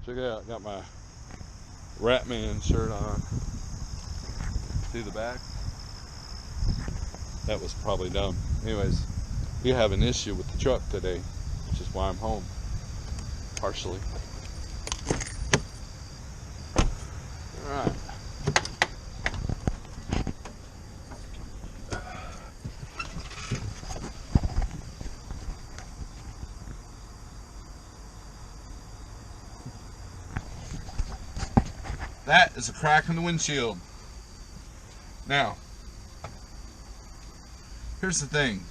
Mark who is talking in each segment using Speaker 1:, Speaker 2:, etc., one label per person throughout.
Speaker 1: Check it out, got my Ratman shirt on. See the back? That was probably dumb. Anyways, we have an issue with the truck today, which is why I'm home, partially. Alright. That is a crack in the windshield. Now, here's the thing.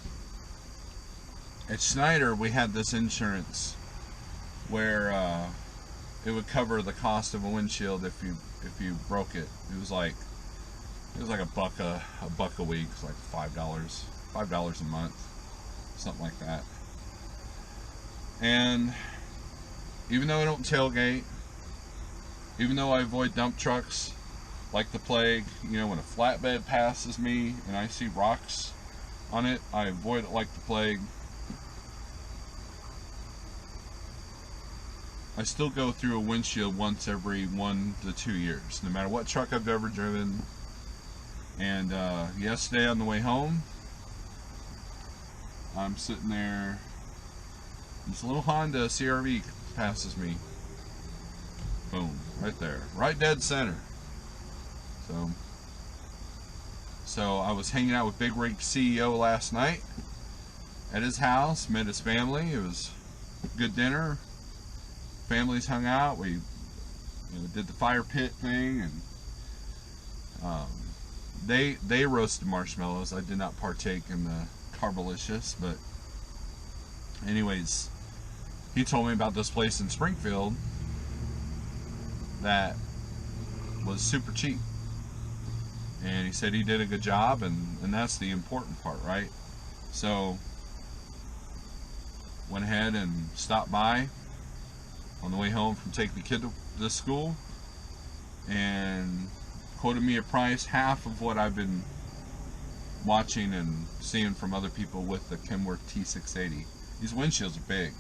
Speaker 1: At Schneider, we had this insurance where it would cover the cost of a windshield if you broke it. It was like a buck a week, it's like $5 a month, something like that. And even though I don't tailgate, even though I avoid dump trucks like the plague, you know, when a flatbed passes me and I see rocks on it, I avoid it like the plague. I still go through a windshield once every 1 to 2 years, no matter what truck I've ever driven. And yesterday on the way home, I'm sitting there, this little Honda CR-V passes me. Boom, right there, right dead center. So I was hanging out with Big Rig CEO last night at his house, met his family. It was a good dinner. Families hung out. We did the fire pit thing, and they roasted marshmallows. I did not partake in the Carbolicious, but anyways, he told me about this place in Springfield that was super cheap, and he said he did a good job, and that's the important part, right? So went ahead and stopped by on the way home from taking the kid to school, and quoted me a price half of what I've been watching and seeing from other people with the Kenworth T680. These windshields are big,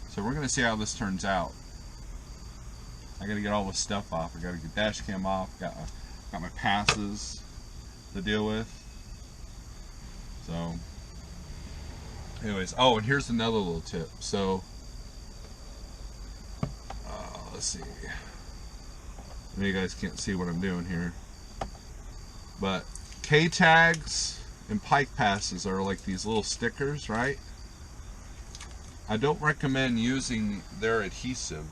Speaker 1: so we're going to see how this turns out. I got to get all this stuff off. I got to get dash cam off. Got my passes to deal with. So, anyways, oh, and here's another little tip. So, let's see. I know you guys can't see what I'm doing here, but K tags and pike passes are like these little stickers, right? I don't recommend using their adhesive.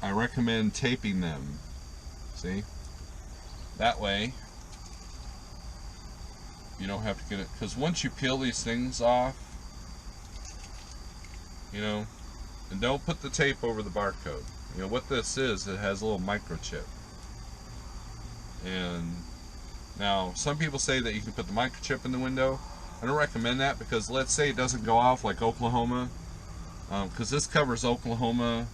Speaker 1: I recommend taping them. See? That way you don't have to get it, because once you peel these things off, you know, and don't put the tape over the barcode. You know what this is, it has a little microchip. And now some people say that you can put the microchip in the window. I don't recommend that, because let's say it doesn't go off like Oklahoma, because this covers Oklahoma,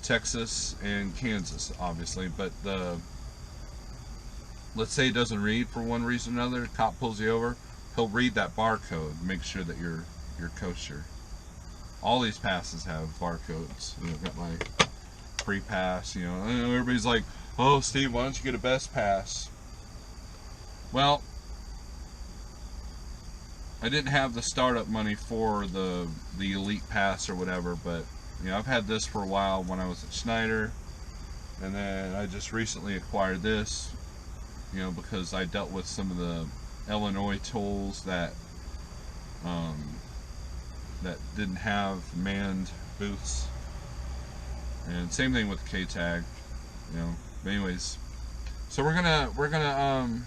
Speaker 1: Texas, and Kansas, obviously, but let's say it doesn't read for one reason or another, cop pulls you over, he'll read that barcode, make sure that you're kosher. All these passes have barcodes. You know, got my free pass, you know, and everybody's like, oh, Steve, why don't you get a best pass? Well, I didn't have the startup money for the elite pass or whatever, but you know, I've had this for a while when I was at Schneider, and then I just recently acquired this, you know, because I dealt with some of the Illinois tolls that didn't have manned booths, and same thing with the K tag, you know. But anyways, so we're gonna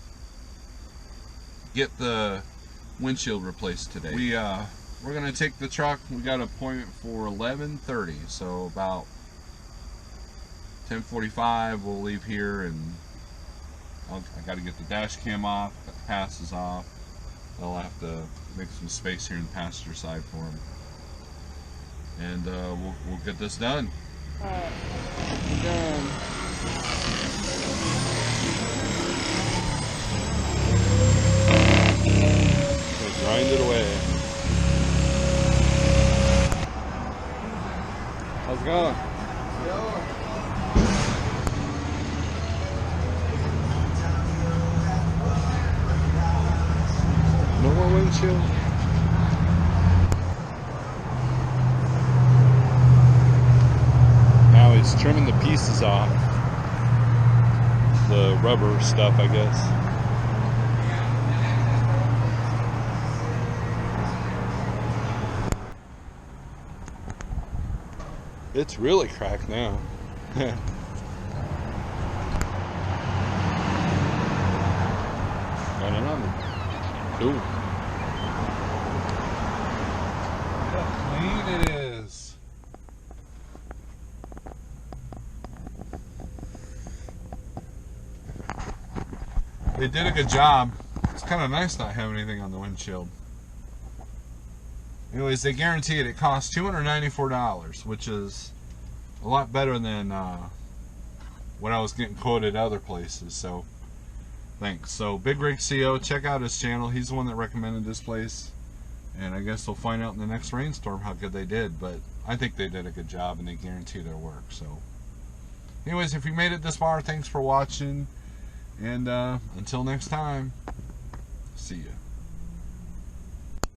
Speaker 1: get the windshield replaced today. We're gonna take the truck. We got an appointment for 11:30, so about 10:45 we'll leave here, and I got to get the dash cam off, got the passes off. I'll have to make some space here in the passenger side for them, and we'll get this done. Alright, done. Going. No more windshield. Now he's trimming the pieces off. The rubber stuff, I guess. It's really cracked now. I don't know. Cool. Look how clean it is. They did a good job. It's kind of nice not having anything on the windshield. Anyways, they guarantee it. It costs $294, which is a lot better than what I was getting quoted other places. So, thanks. So, Big Rig CO, check out his channel. He's the one that recommended this place. And I guess we'll find out in the next rainstorm how good they did. But I think they did a good job, and they guarantee their work. So, anyways, if you made it this far, thanks for watching. And until next time, see ya.